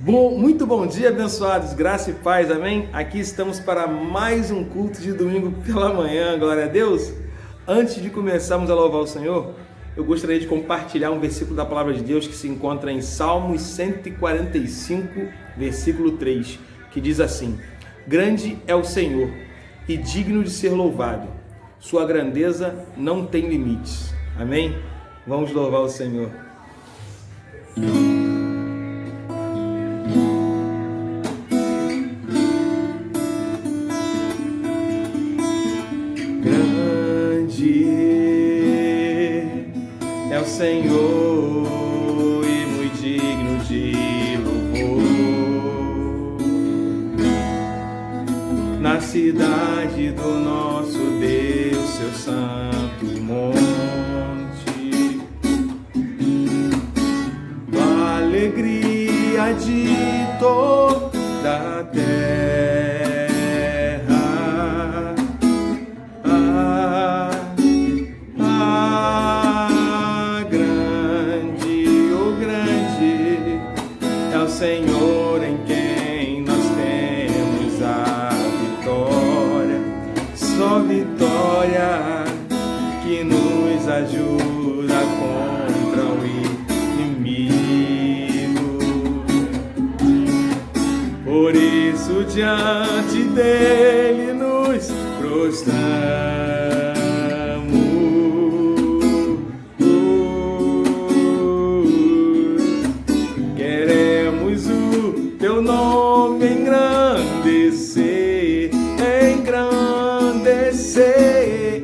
Muito bom dia, abençoados, graça e paz, amém? Aqui estamos para mais um culto de domingo pela manhã, glória a Deus. Antes de começarmos a louvar o Senhor, eu gostaria de compartilhar um versículo da palavra de Deus que se encontra em Salmos 145, versículo 3, que diz assim: Grande é o Senhor e digno de ser louvado, sua grandeza não tem limites, amém? Vamos louvar o Senhor. É o Senhor e muito digno de louvor, na cidade do nosso Deus, seu santo monte, a alegria de toda a terra. Senhor, em quem nós temos a vitória, só vitória que nos ajuda contra o inimigo. Por isso, diante dele nos prostramos. Teu nome engrandecer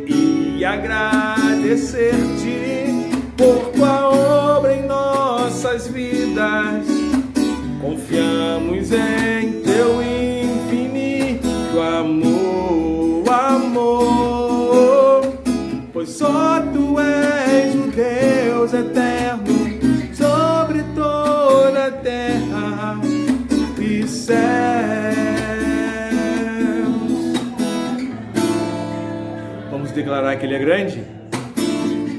e agradecer-te por tua obra em nossas vidas. Confiamos em teu infinito amor, pois só tu és o Deus eterno sobre toda a terra e céus. Vamos declarar que Ele é grande?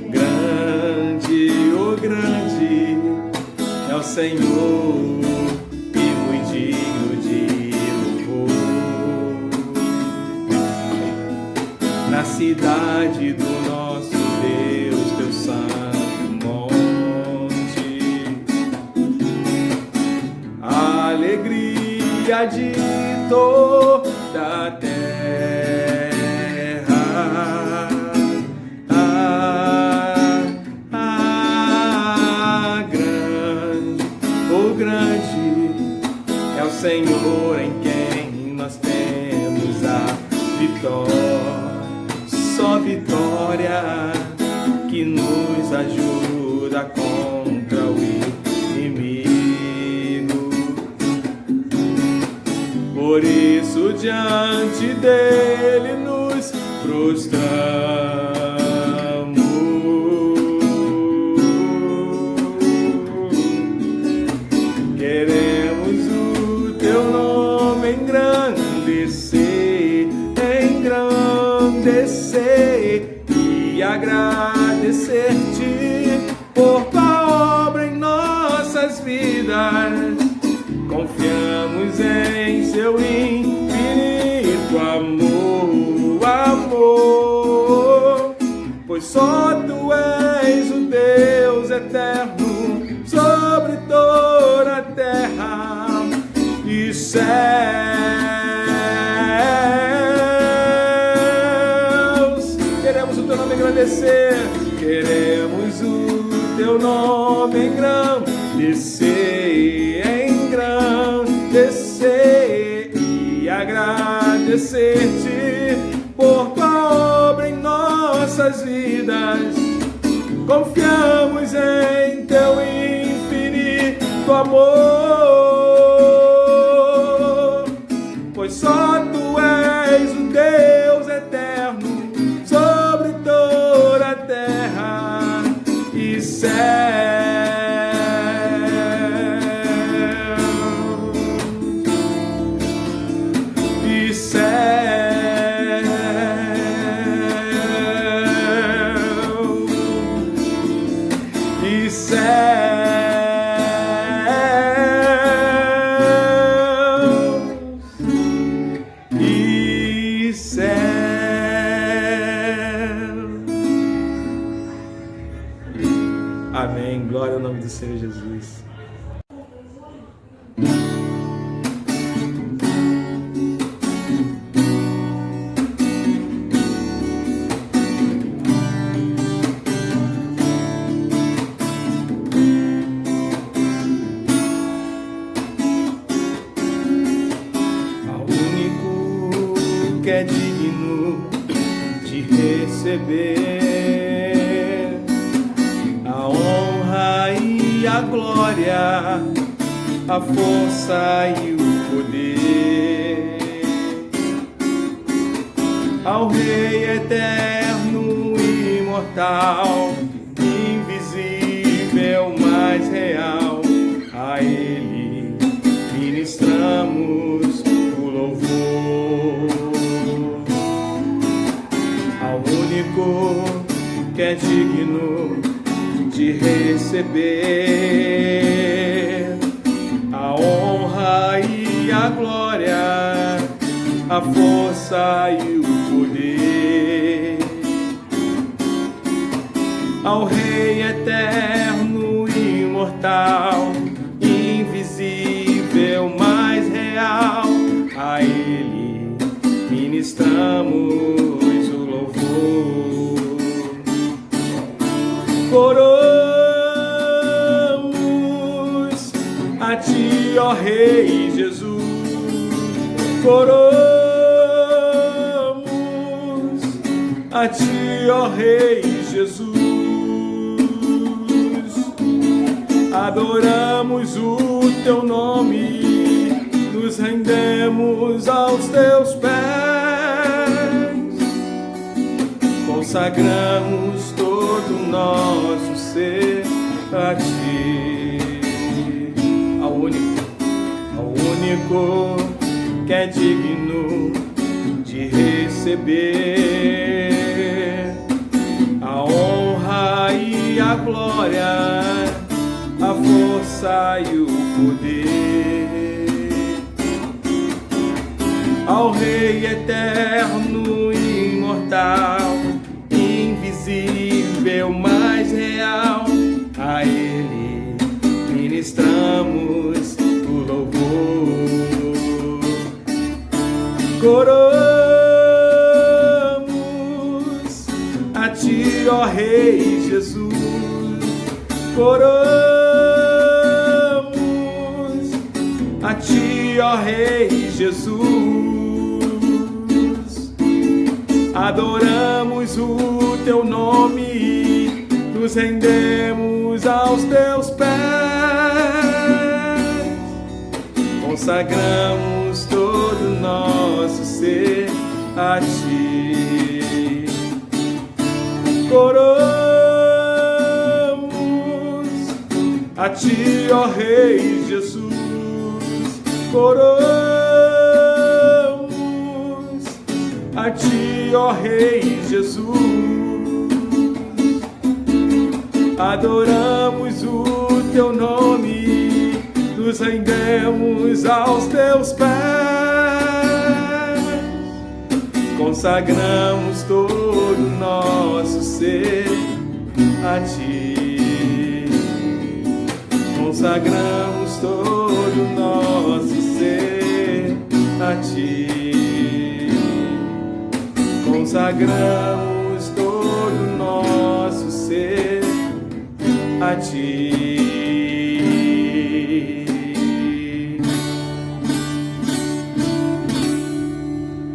Grande, oh grande, é o Senhor e muito digno de louvor, na cidade do nosso Deus, teu santo monte, a alegria de toda a terra. Grande é o Senhor em quem nós temos a vitória, só vitória que nos ajuda contra o inimigo. Por isso, diante dele nos prostramos. Queremos o teu nome engrandecer e agradecer-te por tua obra em nossas vidas. Confiamos em seu infinito amor, pois só tu és o Deus eterno sobre toda a terra e céus. Queremos o teu nome engrandecer, queremos o teu nome engrandecer e agradecer-te por tua obra em nossas vidas. Confiamos em teu infinito amor, pois só tu és o Deus eterno sobre toda a terra e céu. E céu. nome do Senhor Jesus. Que é digno de receber a honra e a glória, a força e o poder ao Rei eterno e imortal, invisível, mais real. A Ele ministramos o louvor. Que é digno de receber a honra e a glória, a força e o poder ao Rei eterno e imortal, invisível, mais real. A Ele ministramos Coramos a Ti, ó Rei Jesus. Coramos a Ti, ó Rei Jesus. Adoramos o Teu nome, nos rendemos aos Teus pés, consagramos todo o nosso ser a Ti, ao único que é digno de receber a honra e a glória, a força e o poder ao Rei eterno e imortal, invisível, mais real. A Ele ministramos o louvor. Coramos a Ti, ó Rei Jesus. Coramos a Ti, ó Rei Jesus. Adoramos o Teu nome, nos rendemos aos Teus pés, consagramos todo o nosso ser a Ti. Coramos a Ti, ó Rei Jesus. Coramos a Ti, ó Rei Jesus. Adoramos o Teu nome, nos rendemos aos Teus pés, consagramos todo o nosso ser a Ti. Consagramos todo o nosso ser a Ti. Consagramos todo o nosso ser a Ti.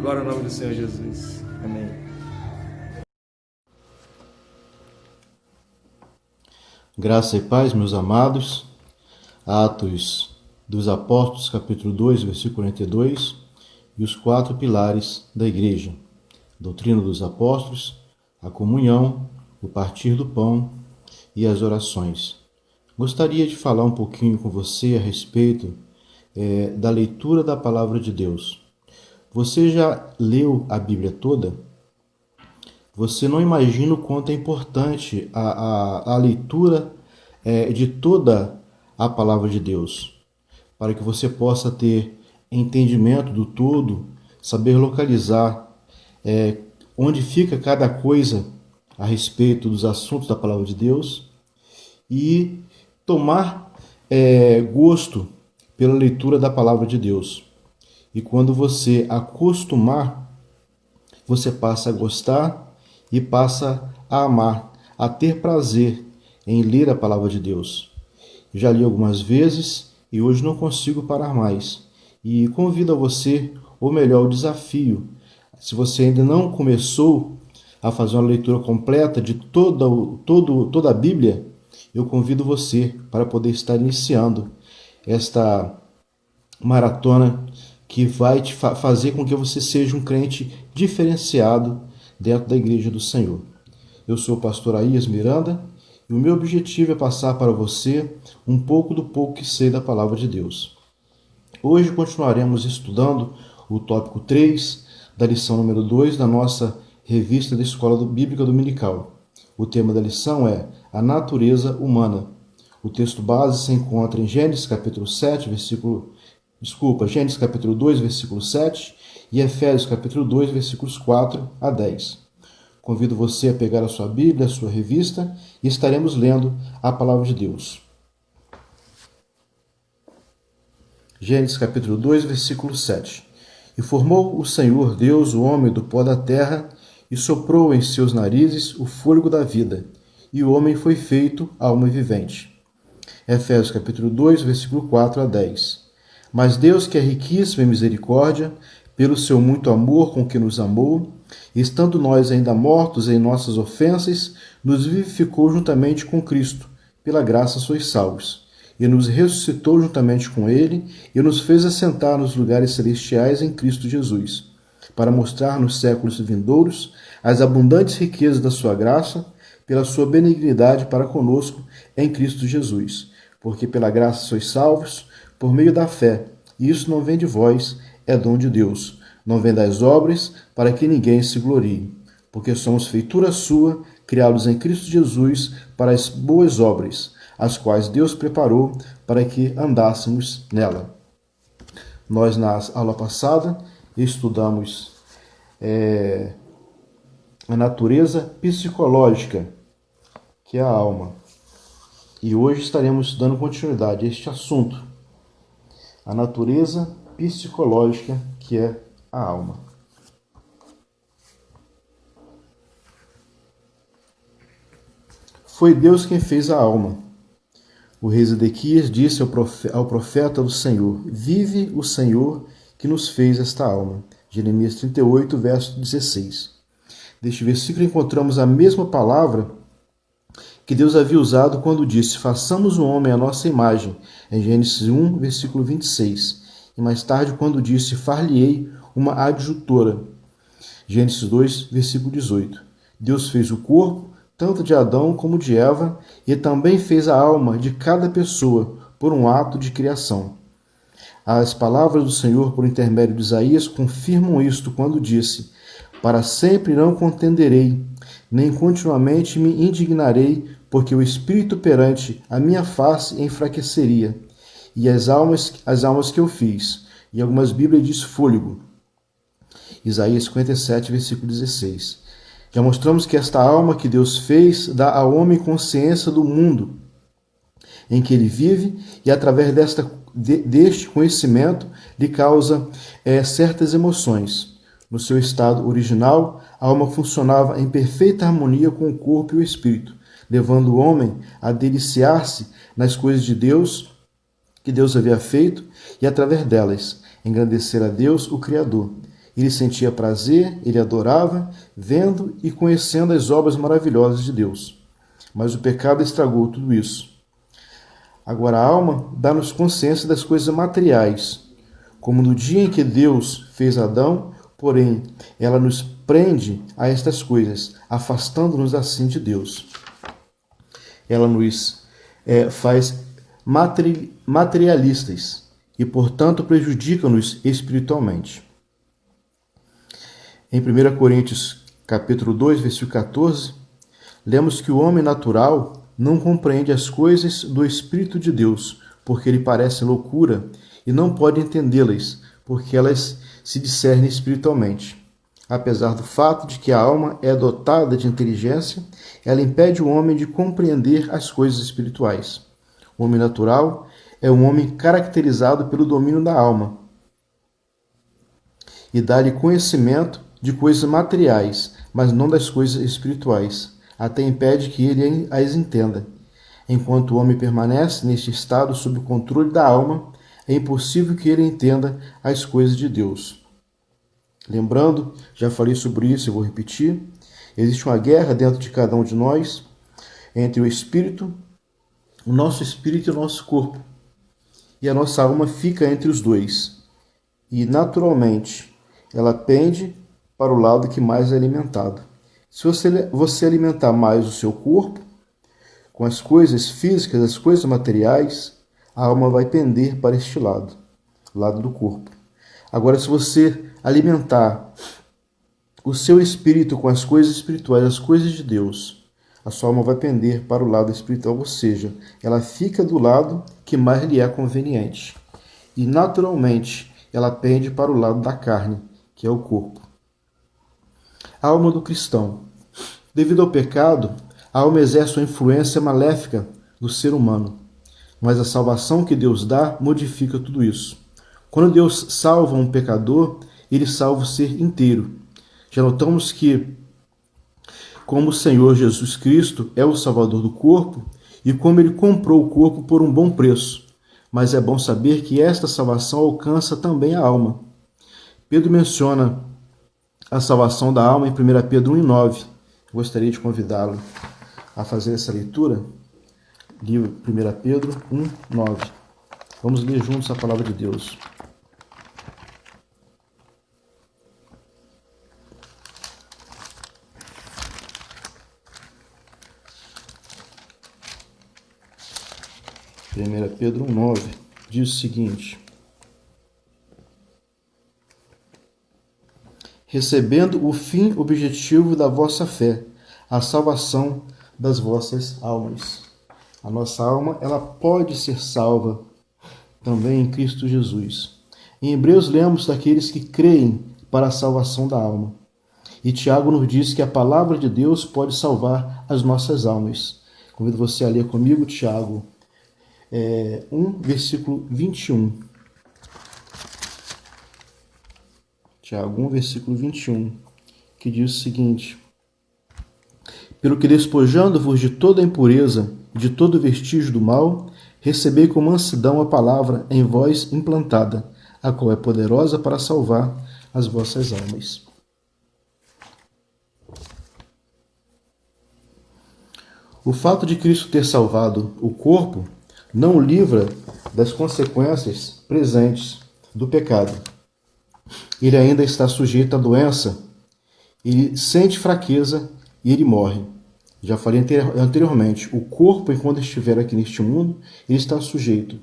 Glória ao nome do Senhor Jesus. Amém. Graça e paz, meus amados. Atos dos Apóstolos, capítulo 2, versículo 42, e os 4 pilares da igreja: doutrina dos apóstolos, a comunhão, o partir do pão e as orações. Gostaria de falar um pouquinho com você a respeito da leitura da palavra de Deus. Você já leu a Bíblia toda? Você não imagina o quanto é importante a leitura de toda a palavra de Deus, para que você possa ter entendimento do todo, saber localizar onde fica cada coisa a respeito dos assuntos da palavra de Deus e tomar gosto pela leitura da palavra de Deus. E quando você acostumar, você passa a gostar e passa a amar, a ter prazer em ler a palavra de Deus. Já li algumas vezes e hoje não consigo parar mais. E convido a você, ou melhor, o desafio. Se você ainda não começou a fazer uma leitura completa de toda a Bíblia, eu convido você para poder estar iniciando esta maratona que vai te fazer com que você seja um crente diferenciado dentro da Igreja do Senhor. Eu sou o pastor Aías Miranda e o meu objetivo é passar para você um pouco do pouco que sei da Palavra de Deus. Hoje continuaremos estudando o tópico 3 da lição número 2 da nossa revista da Escola Bíblica Dominical. O tema da lição é a natureza humana. O texto base se encontra em Gênesis capítulo 2, versículo 7 e Efésios capítulo 2, versículos 4 a 10. Convido você a pegar a sua Bíblia, a sua revista e estaremos lendo a palavra de Deus. Gênesis capítulo 2, versículo 7. E formou o Senhor Deus o homem do pó da terra e soprou em seus narizes o fôlego da vida, e o homem foi feito alma vivente. Efésios capítulo 2, versículo 4 a 10. Mas Deus, que é riquíssimo em misericórdia, pelo seu muito amor com que nos amou, estando nós ainda mortos em nossas ofensas, nos vivificou juntamente com Cristo, pela graça sois salvos, e nos ressuscitou juntamente com ele, e nos fez assentar nos lugares celestiais em Cristo Jesus, para mostrar nos séculos vindouros as abundantes riquezas da sua graça, pela sua benignidade para conosco em Cristo Jesus. Porque pela graça sois salvos, por meio da fé, e isso não vem de vós, é dom de Deus. Não vem das obras, para que ninguém se glorie. Porque somos feitura sua, criados em Cristo Jesus, para as boas obras, as quais Deus preparou para que andássemos nela. Nós, na aula passada, estudamos a natureza psicológica, que é a alma. E hoje estaremos dando continuidade a este assunto, a natureza psicológica, que é a alma. Foi Deus quem fez a alma. O rei Zedequias disse ao profeta do Senhor: Vive o Senhor que nos fez esta alma. Jeremias 38, verso 16. Neste versículo encontramos a mesma palavra que Deus havia usado quando disse: Façamos o homem à nossa imagem, em Gênesis 1, versículo 26. E mais tarde, quando disse: Far-lhe-ei uma adjutora, Gênesis 2, versículo 18. Deus fez o corpo, tanto de Adão como de Eva, e também fez a alma de cada pessoa, por um ato de criação. As palavras do Senhor, por intermédio de Isaías, confirmam isto quando disse: Para sempre não contenderei, nem continuamente me indignarei, porque o espírito perante a minha face enfraqueceria, e as almas que eu fiz. E algumas Bíblias diz fôlego. Isaías 57, versículo 16. Já mostramos que esta alma que Deus fez dá ao homem consciência do mundo em que ele vive, e através deste conhecimento lhe causa certas emoções. No seu estado original, a alma funcionava em perfeita harmonia com o corpo e o espírito, levando o homem a deliciar-se nas coisas de Deus, que Deus havia feito, e através delas engrandecer a Deus, o Criador. Ele sentia prazer, ele adorava, vendo e conhecendo as obras maravilhosas de Deus. Mas o pecado estragou tudo isso. Agora a alma dá-nos consciência das coisas materiais, como no dia em que Deus fez Adão, porém ela nos prende a estas coisas, afastando-nos assim de Deus. Ela nos faz materialistas e, portanto, prejudica-nos espiritualmente. Em 1 Coríntios capítulo 2, versículo 14, lemos que o homem natural não compreende as coisas do Espírito de Deus, porque lhe parecem loucura, e não pode entendê-las, porque elas se discernem espiritualmente. Apesar do fato de que a alma é dotada de inteligência, ela impede o homem de compreender as coisas espirituais. O homem natural é um homem caracterizado pelo domínio da alma e dá-lhe conhecimento de coisas materiais, mas não das coisas espirituais, até impede que ele as entenda. Enquanto o homem permanece neste estado sob o controle da alma, é impossível que ele entenda as coisas de Deus. Lembrando, já falei sobre isso, eu vou repetir, existe uma guerra dentro de cada um de nós, entre o espírito, o nosso espírito e o nosso corpo. E a nossa alma fica entre os dois. E, naturalmente, ela pende para o lado que mais é alimentado. Se você alimentar mais o seu corpo, com as coisas físicas, as coisas materiais, a alma vai pender para este lado, lado do corpo. Agora, se você alimentar o seu espírito com as coisas espirituais, as coisas de Deus, a sua alma vai pender para o lado espiritual, ou seja, ela fica do lado que mais lhe é conveniente. E, naturalmente, ela pende para o lado da carne, que é o corpo. A alma do cristão. Devido ao pecado, a alma exerce uma influência maléfica do ser humano, mas a salvação que Deus dá modifica tudo isso. Quando Deus salva um pecador, ele salva o ser inteiro. Já notamos que, como o Senhor Jesus Cristo é o Salvador do corpo, e como ele comprou o corpo por um bom preço, mas é bom saber que esta salvação alcança também a alma. Pedro menciona a salvação da alma em 1 Pedro 1,9. Gostaria de convidá-lo a fazer essa leitura. Livro 1 Pedro 1,9. Vamos ler juntos a palavra de Deus. Primeira Pedro 1,9 diz o seguinte: recebendo o fim objetivo da vossa fé, a salvação das vossas almas. A nossa alma, ela pode ser salva também em Cristo Jesus. Em Hebreus lemos daqueles que creem para a salvação da alma. E Tiago nos diz que a palavra de Deus pode salvar as nossas almas. Convido você a ler comigo Tiago 1, versículo 21. Tiago 1, versículo 21, que diz o seguinte: pelo que despojando-vos de toda a impureza e de todo vestígio do mal, recebei com mansidão a palavra em vós implantada, a qual é poderosa para salvar as vossas almas. O fato de Cristo ter salvado o corpo não o livra das consequências presentes do pecado. Ele ainda está sujeito à doença, ele sente fraqueza e ele morre. Já falei anteriormente, o corpo, enquanto estiver aqui neste mundo, ele está sujeito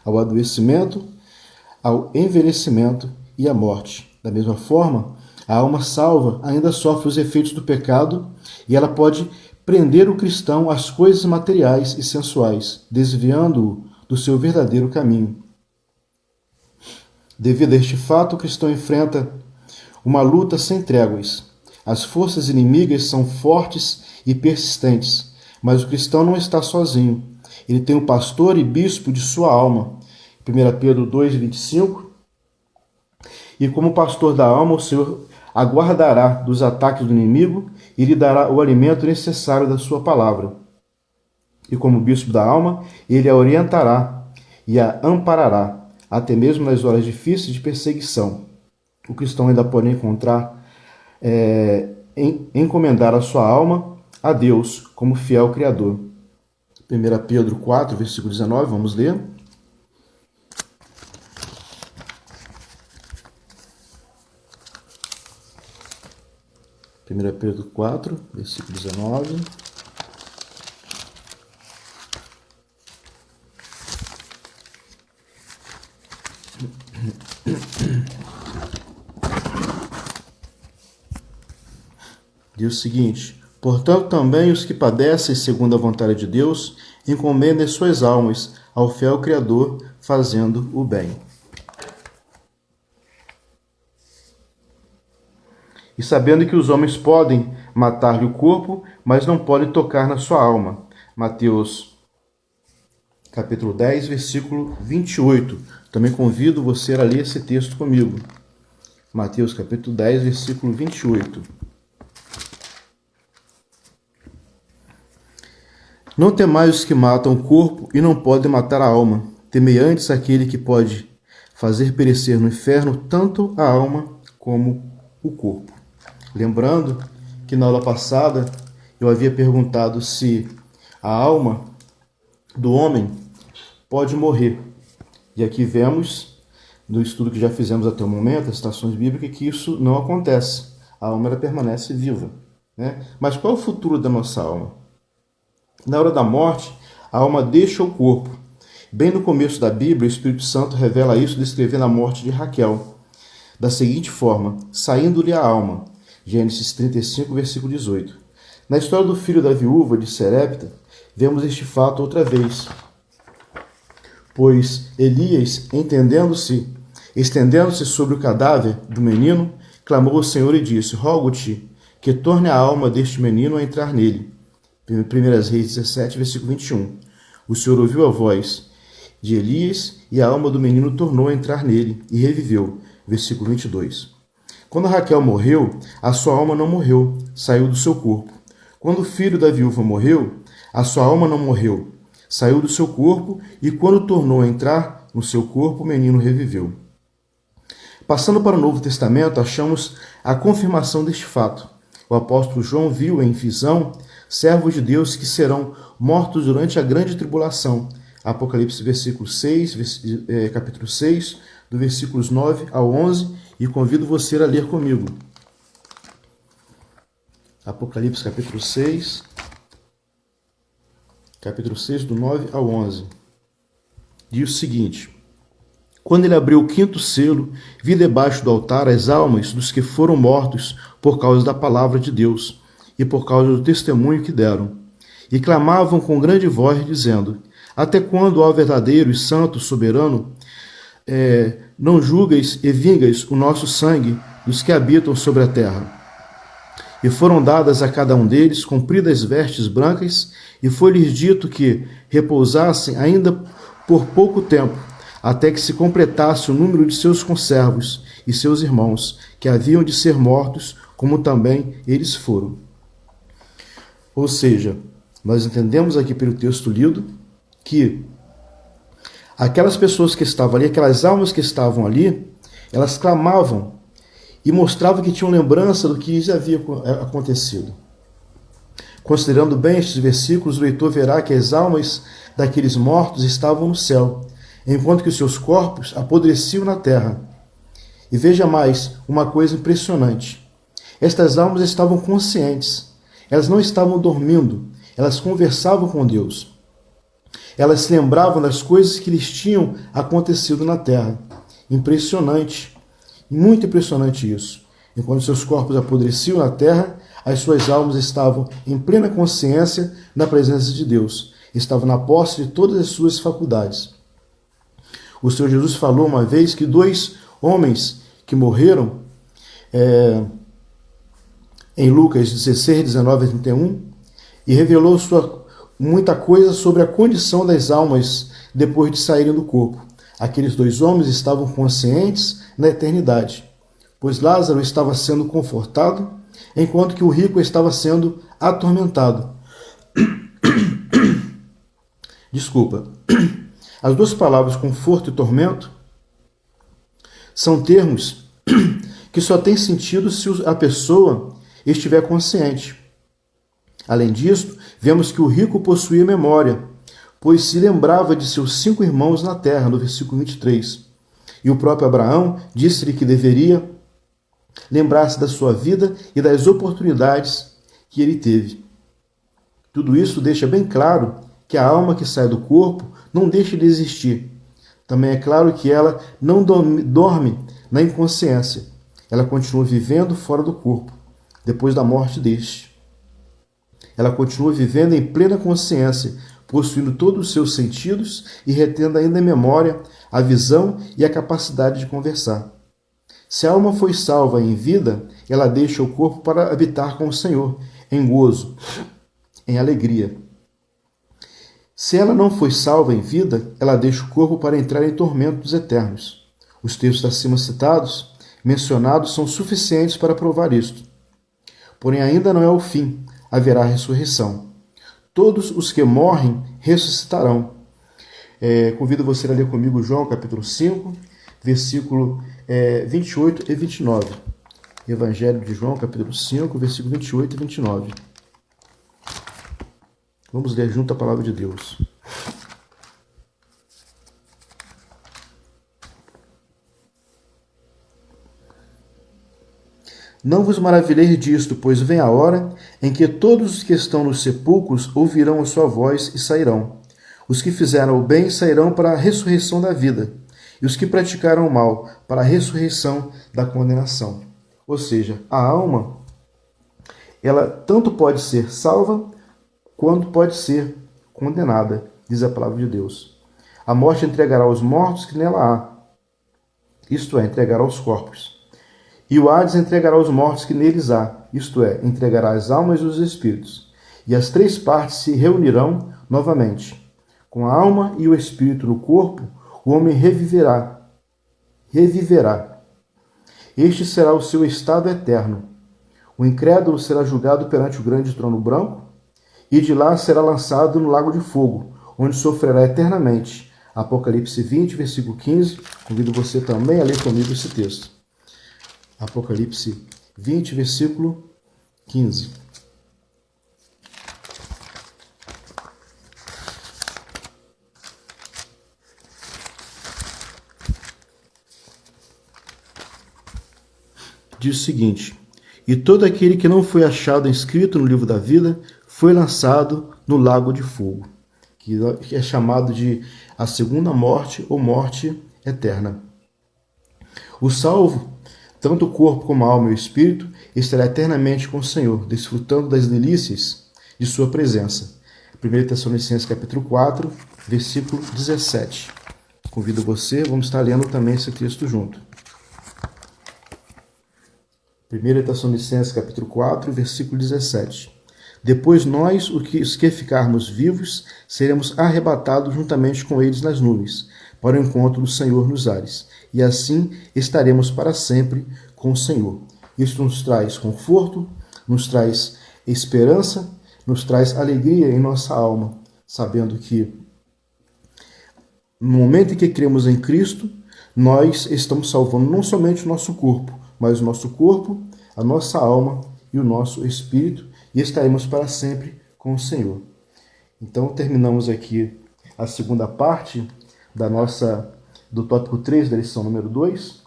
ao adoecimento, ao envelhecimento e à morte. Da mesma forma, a alma salva ainda sofre os efeitos do pecado e ela pode prender o cristão às coisas materiais e sensuais, desviando-o do seu verdadeiro caminho. Devido a este fato, o cristão enfrenta uma luta sem tréguas. As forças inimigas são fortes e persistentes, mas o cristão não está sozinho. Ele tem o pastor e bispo de sua alma. 1 Pedro 2,25. E como pastor da alma, o Senhor aguardará dos ataques do inimigo e lhe dará o alimento necessário da sua palavra. E como bispo da alma, ele a orientará e a amparará, até mesmo nas horas difíceis de perseguição. O cristão ainda pode encomendar a sua alma a Deus como fiel Criador. 1 Pedro 4, versículo 19, vamos ler. Pedro 4, versículo 19. Diz o seguinte: portanto, também os que padecem segundo a vontade de Deus, encomendem suas almas ao fiel Criador, fazendo o bem. E sabendo que os homens podem matar-lhe o corpo, mas não podem tocar na sua alma. Mateus capítulo 10, versículo 28. Também convido você a ler esse texto comigo. Mateus, capítulo 10, versículo 28. Não temais os que matam o corpo e não podem matar a alma. Temei antes aquele que pode fazer perecer no inferno tanto a alma como o corpo. Lembrando que na aula passada eu havia perguntado se a alma do homem pode morrer. E aqui vemos, no estudo que já fizemos até o momento, as citações bíblicas, que isso não acontece. A alma ela permanece viva, né? Mas qual é o futuro da nossa alma? Na hora da morte, a alma deixa o corpo. Bem no começo da Bíblia, o Espírito Santo revela isso descrevendo a morte de Raquel, da seguinte forma: saindo-lhe a alma. Gênesis 35, versículo 18. Na história do filho da viúva de Serepta, vemos este fato outra vez. Pois Elias, estendendo-se sobre o cadáver do menino, clamou ao Senhor e disse: rogo-te que torne a alma deste menino a entrar nele. 1 Reis 17, versículo 21. O Senhor ouviu a voz de Elias e a alma do menino tornou a entrar nele e reviveu. Versículo 22. Quando Raquel morreu, a sua alma não morreu, saiu do seu corpo. Quando o filho da viúva morreu, a sua alma não morreu, saiu do seu corpo, e quando tornou a entrar no seu corpo, o menino reviveu. Passando para o Novo Testamento, achamos a confirmação deste fato. O apóstolo João viu em visão servos de Deus que serão mortos durante a grande tribulação. Apocalipse capítulo 6, do versículos 9 ao 11, e convido você a ler comigo. Apocalipse capítulo 6, do 9 ao 11. Diz o seguinte: quando ele abriu o quinto selo, vi debaixo do altar as almas dos que foram mortos por causa da palavra de Deus e por causa do testemunho que deram. E clamavam com grande voz, dizendo: até quando, ó verdadeiro e santo soberano, não julgues e vingas o nosso sangue dos que habitam sobre a terra? E foram dadas a cada um deles compridas vestes brancas, e foi-lhes dito que repousassem ainda por pouco tempo, até que se completasse o número de seus conservos e seus irmãos, que haviam de ser mortos, como também eles foram. Ou seja, nós entendemos aqui pelo texto lido que aquelas pessoas que estavam ali, aquelas almas que estavam ali, elas clamavam e mostravam que tinham lembrança do que já havia acontecido. Considerando bem estes versículos, o leitor verá que as almas daqueles mortos estavam no céu, enquanto que os seus corpos apodreciam na terra. E veja mais uma coisa impressionante. Estas almas estavam conscientes, elas não estavam dormindo, elas conversavam com Deus. Elas se lembravam das coisas que lhes tinham acontecido na terra. Impressionante, muito impressionante isso. Enquanto seus corpos apodreciam na terra, as suas almas estavam em plena consciência na presença de Deus. Estavam na posse de todas as suas faculdades. O Senhor Jesus falou uma vez que 2 homens que morreram, em Lucas 16, 19 a 31, e revelou muita coisa sobre a condição das almas depois de saírem do corpo. Aqueles 2 homens estavam conscientes na eternidade, pois Lázaro estava sendo confortado, enquanto que o rico estava sendo atormentado. Desculpa. As 2 palavras conforto e tormento são termos que só têm sentido se a pessoa estiver consciente. Além disso, vemos que o rico possuía memória, pois se lembrava de seus 5 irmãos na terra, no versículo 23. E o próprio Abraão disse-lhe que deveria lembrar-se da sua vida e das oportunidades que ele teve. Tudo isso deixa bem claro que a alma que sai do corpo não deixa de existir. Também é claro que ela não dorme na inconsciência. Ela continua vivendo fora do corpo, depois da morte deste. Ela continua vivendo em plena consciência, possuindo todos os seus sentidos e retendo ainda em memória a visão e a capacidade de conversar. Se a alma foi salva em vida, ela deixa o corpo para habitar com o Senhor, em gozo, em alegria. Se ela não foi salva em vida, ela deixa o corpo para entrar em tormentos eternos. Os textos acima citados, mencionados, são suficientes para provar isto. Porém, ainda não é o fim, haverá ressurreição. Todos os que morrem ressuscitarão. Convido você a ler comigo João capítulo 5, versículo 28 e 29. Evangelho de João capítulo 5, versículo 28 e 29. Vamos ler junto a palavra de Deus. Não vos maravilheis disto, pois vem a hora em que todos os que estão nos sepulcros ouvirão a sua voz e sairão. Os que fizeram o bem sairão para a ressurreição da vida, e os que praticaram o mal para a ressurreição da condenação. Ou seja, a alma, ela tanto pode ser salva, quanto pode ser condenada, diz a palavra de Deus. A morte entregará os mortos que nela há, isto é, entregará os corpos. E o Hades entregará os mortos que neles há, isto é, entregará as almas e os espíritos. E as três partes se reunirão novamente. Com a alma e o espírito no corpo, o homem reviverá. Este será o seu estado eterno. O incrédulo será julgado perante o grande trono branco, e de lá será lançado no lago de fogo, onde sofrerá eternamente. Apocalipse 20, versículo 15. Convido você também a ler comigo esse texto. Apocalipse 20, versículo 15. Diz o seguinte: e todo aquele que não foi achado inscrito no livro da vida foi lançado no lago de fogo, que é chamado de a segunda morte ou morte eterna. O salvo, tanto o corpo como a alma e o espírito, estará eternamente com o Senhor, desfrutando das delícias de sua presença. 1 Tessalonicenses capítulo 4, versículo 17. Convido você, vamos estar lendo também esse texto junto. 1 Tessalonicenses capítulo 4, versículo 17. Depois nós, os que ficarmos vivos, seremos arrebatados juntamente com eles nas nuvens, para o encontro do Senhor nos ares. E assim estaremos para sempre com o Senhor. Isso nos traz conforto, nos traz esperança, nos traz alegria em nossa alma, sabendo que no momento em que cremos em Cristo, nós estamos salvando não somente o nosso corpo, mas o nosso corpo, a nossa alma e o nosso espírito, e estaremos para sempre com o Senhor. Então terminamos aqui a segunda parte do tópico 3 da lição número 2.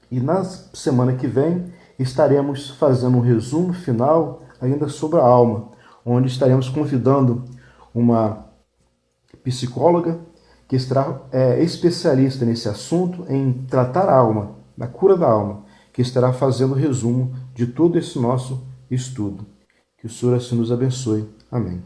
E na semana que vem estaremos fazendo um resumo final ainda sobre a alma, onde estaremos convidando uma psicóloga que estará especialista nesse assunto, em tratar a alma, na cura da alma, que estará fazendo o resumo de todo esse nosso estudo. Que o Senhor assim nos abençoe. Amém.